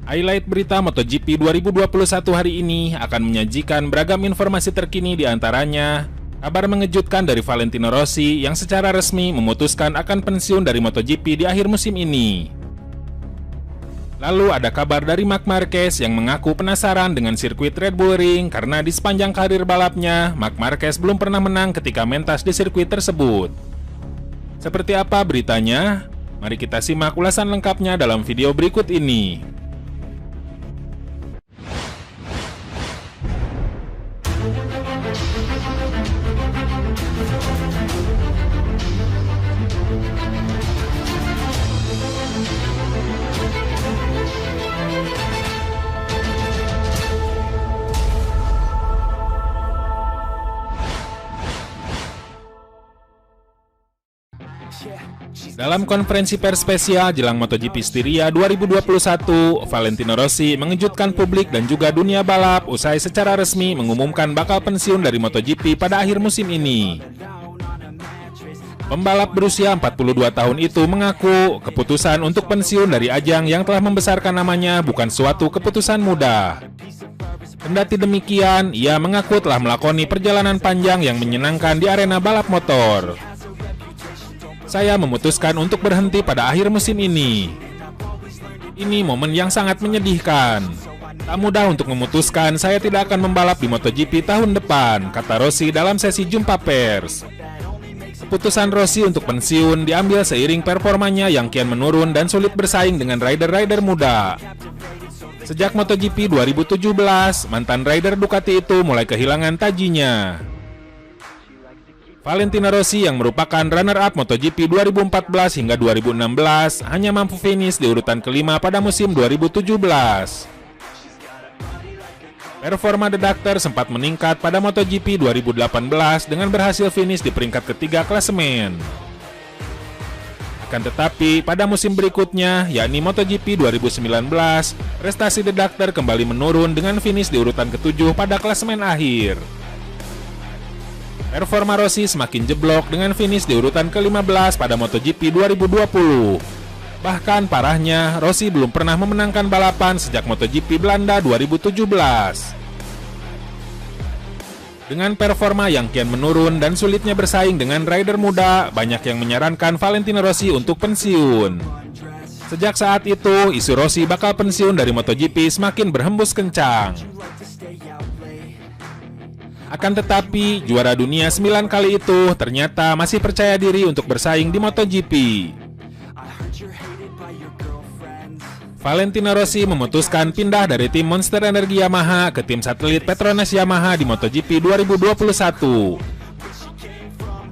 Highlight berita MotoGP 2021 hari ini akan menyajikan beragam informasi terkini, di antaranya kabar mengejutkan dari Valentino Rossi yang secara resmi memutuskan akan pensiun dari MotoGP di akhir musim ini. Lalu ada kabar dari Marc Marquez yang mengaku penasaran dengan sirkuit Red Bull Ring karena di sepanjang karir balapnya, Marc Marquez belum pernah menang ketika mentas di sirkuit tersebut. Seperti apa beritanya? Mari kita simak ulasan lengkapnya dalam video berikut ini. Dalam konferensi pers spesial jelang MotoGP Styria 2021, Valentino Rossi mengejutkan publik dan juga dunia balap usai secara resmi mengumumkan bakal pensiun dari MotoGP pada akhir musim ini. Pembalap berusia 42 tahun itu mengaku keputusan untuk pensiun dari ajang yang telah membesarkan namanya bukan suatu keputusan mudah. Kendati demikian, ia mengaku telah melakoni perjalanan panjang yang menyenangkan di arena balap motor. Saya memutuskan untuk berhenti pada akhir musim ini. Ini momen yang sangat menyedihkan. Tak mudah untuk memutuskan saya tidak akan membalap di MotoGP tahun depan, kata Rossi dalam sesi jumpa pers. Keputusan Rossi untuk pensiun diambil seiring performanya yang kian menurun dan sulit bersaing dengan rider-rider muda. Sejak MotoGP 2017, mantan rider Ducati itu mulai kehilangan tajinya. Valentino Rossi yang merupakan runner-up MotoGP 2014 hingga 2016 hanya mampu finish di urutan kelima pada musim 2017. Performa The Doctor sempat meningkat pada MotoGP 2018 dengan berhasil finish di peringkat ketiga klasemen. Akan tetapi, pada musim berikutnya, yakni MotoGP 2019, prestasi The Doctor kembali menurun dengan finish di urutan ketujuh pada klasemen akhir. Performa Rossi semakin jeblok dengan finish di urutan ke-15 pada MotoGP 2020. Bahkan parahnya, Rossi belum pernah memenangkan balapan sejak MotoGP Belanda 2017. Dengan performa yang kian menurun dan sulitnya bersaing dengan rider muda, banyak yang menyarankan Valentino Rossi untuk pensiun. Sejak saat itu, isu Rossi bakal pensiun dari MotoGP semakin berhembus kencang. Akan tetapi, juara dunia 9 kali itu ternyata masih percaya diri untuk bersaing di MotoGP. Valentino Rossi memutuskan pindah dari tim Monster Energy Yamaha ke tim satelit Petronas Yamaha di MotoGP 2021.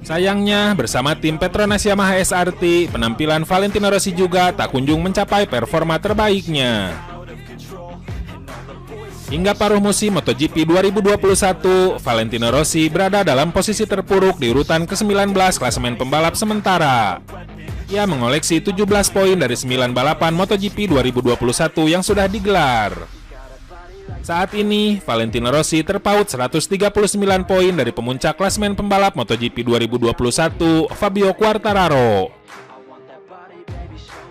Sayangnya, bersama tim Petronas Yamaha SRT, penampilan Valentino Rossi juga tak kunjung mencapai performa terbaiknya. Hingga paruh musim MotoGP 2021, Valentino Rossi berada dalam posisi terpuruk di urutan ke-19 klasemen pembalap sementara. Ia mengoleksi 17 poin dari 9 balapan MotoGP 2021 yang sudah digelar. Saat ini, Valentino Rossi terpaut 139 poin dari pemuncak klasemen pembalap MotoGP 2021, Fabio Quartararo.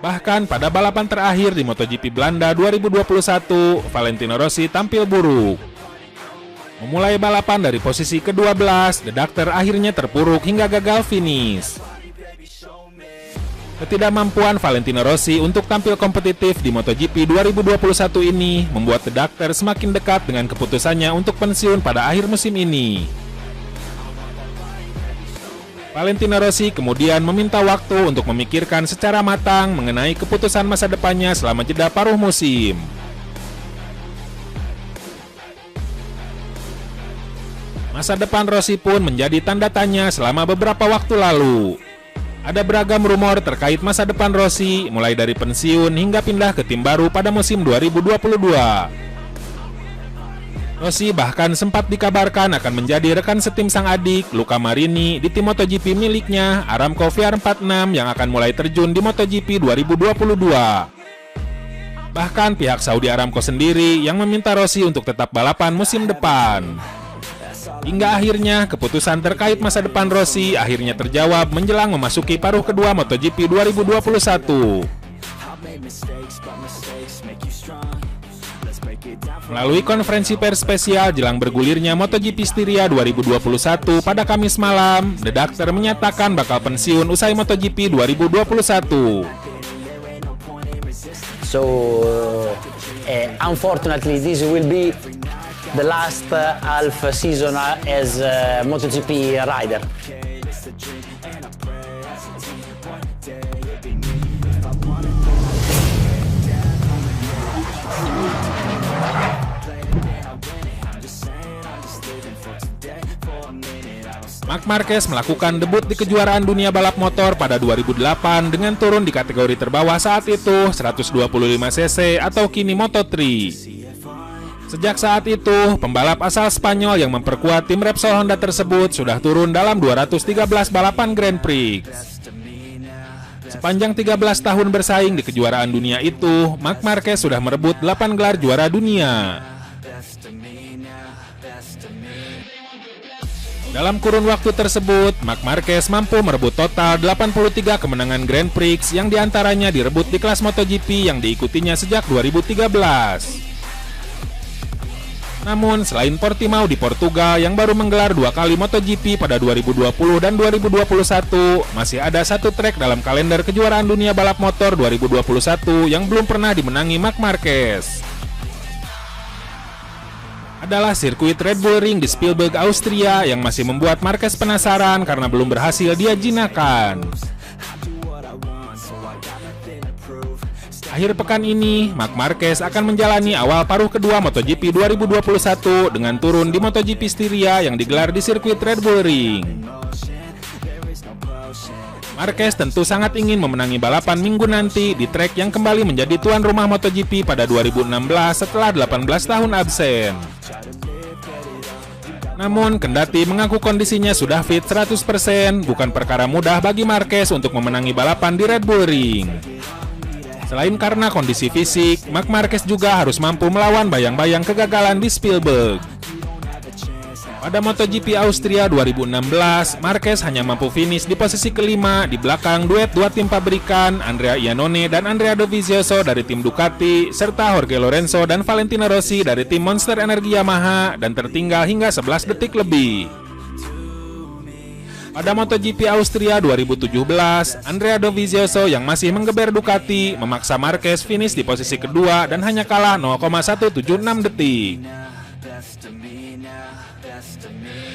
Bahkan pada balapan terakhir di MotoGP Belanda 2021, Valentino Rossi tampil buruk. Memulai balapan dari posisi ke-12, The Doctor akhirnya terpuruk hingga gagal finish. Ketidakmampuan Valentino Rossi untuk tampil kompetitif di MotoGP 2021 ini membuat The Doctor semakin dekat dengan keputusannya untuk pensiun pada akhir musim ini. Valentino Rossi kemudian meminta waktu untuk memikirkan secara matang mengenai keputusan masa depannya selama jeda paruh musim. Masa depan Rossi pun menjadi tanda tanya selama beberapa waktu lalu. Ada beragam rumor terkait masa depan Rossi, mulai dari pensiun hingga pindah ke tim baru pada musim 2022. Rossi bahkan sempat dikabarkan akan menjadi rekan setim sang adik, Luca Marini, di tim MotoGP miliknya, Aramco VR46 yang akan mulai terjun di MotoGP 2022. Bahkan pihak Saudi Aramco sendiri yang meminta Rossi untuk tetap balapan musim depan. Hingga akhirnya keputusan terkait masa depan Rossi akhirnya terjawab menjelang memasuki paruh kedua MotoGP 2021. Melalui konferensi pers spesial jelang bergulirnya MotoGP Styria 2021 pada Kamis malam, The Doctor menyatakan bakal pensiun usai MotoGP 2021. So, unfortunately, this will be the last half season as a MotoGP rider. Marc Marquez melakukan debut di kejuaraan dunia balap motor pada 2008 dengan turun di kategori terbawah saat itu 125cc atau kini Moto3. Sejak saat itu, pembalap asal Spanyol yang memperkuat tim Repsol Honda tersebut sudah turun dalam 213 balapan Grand Prix. Sepanjang 13 tahun bersaing di kejuaraan dunia itu, Marc Marquez sudah merebut 8 gelar juara dunia. Dalam kurun waktu tersebut, Marc Marquez mampu merebut total 83 kemenangan Grand Prix yang diantaranya direbut di kelas MotoGP yang diikutinya sejak 2013. Namun, selain Portimao di Portugal yang baru menggelar 2 kali MotoGP pada 2020 dan 2021, masih ada satu trek dalam kalender kejuaraan dunia balap motor 2021 yang belum pernah dimenangi Marc Marquez. Adalah sirkuit Red Bull Ring di Spielberg, Austria yang masih membuat Marquez penasaran karena belum berhasil dia jinakkan. Akhir pekan ini, Marc Marquez akan menjalani awal paruh kedua MotoGP 2021 dengan turun di MotoGP Styria yang digelar di sirkuit Red Bull Ring. Marquez tentu sangat ingin memenangi balapan minggu nanti di trek yang kembali menjadi tuan rumah MotoGP pada 2016 setelah 18 tahun absen. Namun, kendati mengaku kondisinya sudah fit 100%, bukan perkara mudah bagi Marquez untuk memenangi balapan di Red Bull Ring. Selain karena kondisi fisik, Marc Marquez juga harus mampu melawan bayang-bayang kegagalan di Spielberg. Pada MotoGP Austria 2016, Marquez hanya mampu finish di posisi kelima di belakang duet dua tim pabrikan, Andrea Iannone dan Andrea Dovizioso dari tim Ducati, serta Jorge Lorenzo dan Valentino Rossi dari tim Monster Energy Yamaha, dan tertinggal hingga 11 detik lebih. Pada MotoGP Austria 2017, Andrea Dovizioso yang masih menggeber Ducati memaksa Marquez finish di posisi kedua dan hanya kalah 0,176 detik.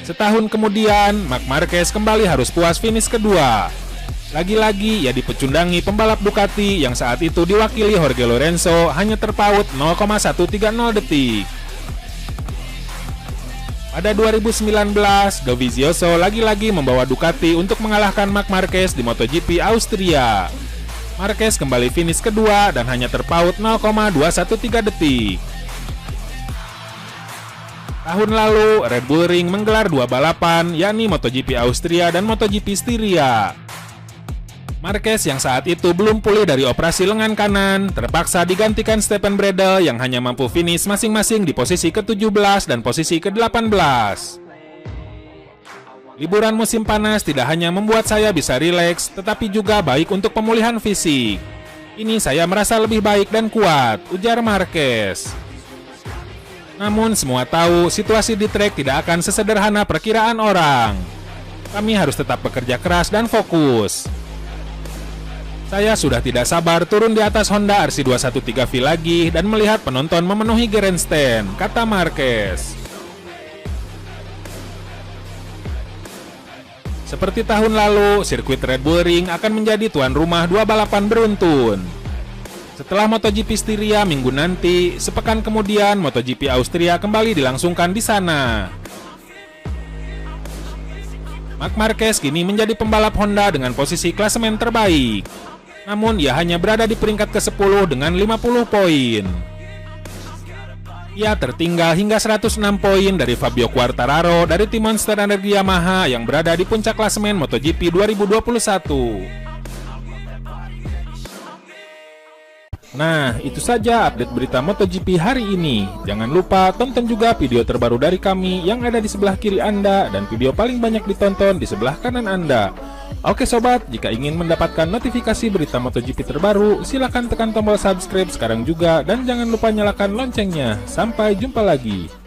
Setahun kemudian, Marc Marquez kembali harus puas finish kedua. Lagi-lagi ia dipecundangi pembalap Ducati yang saat itu diwakili Jorge Lorenzo hanya terpaut 0,130 detik. Pada 2019, Dovizioso lagi-lagi membawa Ducati untuk mengalahkan Marc Marquez di MotoGP Austria. Marquez kembali finish kedua dan hanya terpaut 0,213 detik. Tahun lalu, Red Bull Ring menggelar 2 balapan, yakni MotoGP Austria dan MotoGP Styria. Marquez yang saat itu belum pulih dari operasi lengan kanan, terpaksa digantikan Stefan Bradl yang hanya mampu finish masing-masing di posisi ke-17 dan posisi ke-18. Liburan musim panas tidak hanya membuat saya bisa rileks, tetapi juga baik untuk pemulihan fisik. Ini saya merasa lebih baik dan kuat, ujar Marquez. Namun semua tahu situasi di trek tidak akan sesederhana perkiraan orang. Kami harus tetap bekerja keras dan fokus. Saya sudah tidak sabar turun di atas Honda RC213V lagi dan melihat penonton memenuhi grandstand, kata Marquez. Seperti tahun lalu, sirkuit Red Bull Ring akan menjadi tuan rumah 2 balapan beruntun. Setelah MotoGP Styria minggu nanti, sepekan kemudian MotoGP Austria kembali dilangsungkan di sana. Marc Marquez kini menjadi pembalap Honda dengan posisi klasemen terbaik. Namun ia hanya berada di peringkat ke-10 dengan 50 poin. Ia tertinggal hingga 106 poin dari Fabio Quartararo dari tim Monster Energy Yamaha yang berada di puncak klasemen MotoGP 2021. Nah, itu saja update berita MotoGP hari ini. Jangan lupa tonton juga video terbaru dari kami yang ada di sebelah kiri Anda dan video paling banyak ditonton di sebelah kanan Anda. Oke sobat, jika ingin mendapatkan notifikasi berita MotoGP terbaru, silakan tekan tombol subscribe sekarang juga dan jangan lupa nyalakan loncengnya. Sampai jumpa lagi.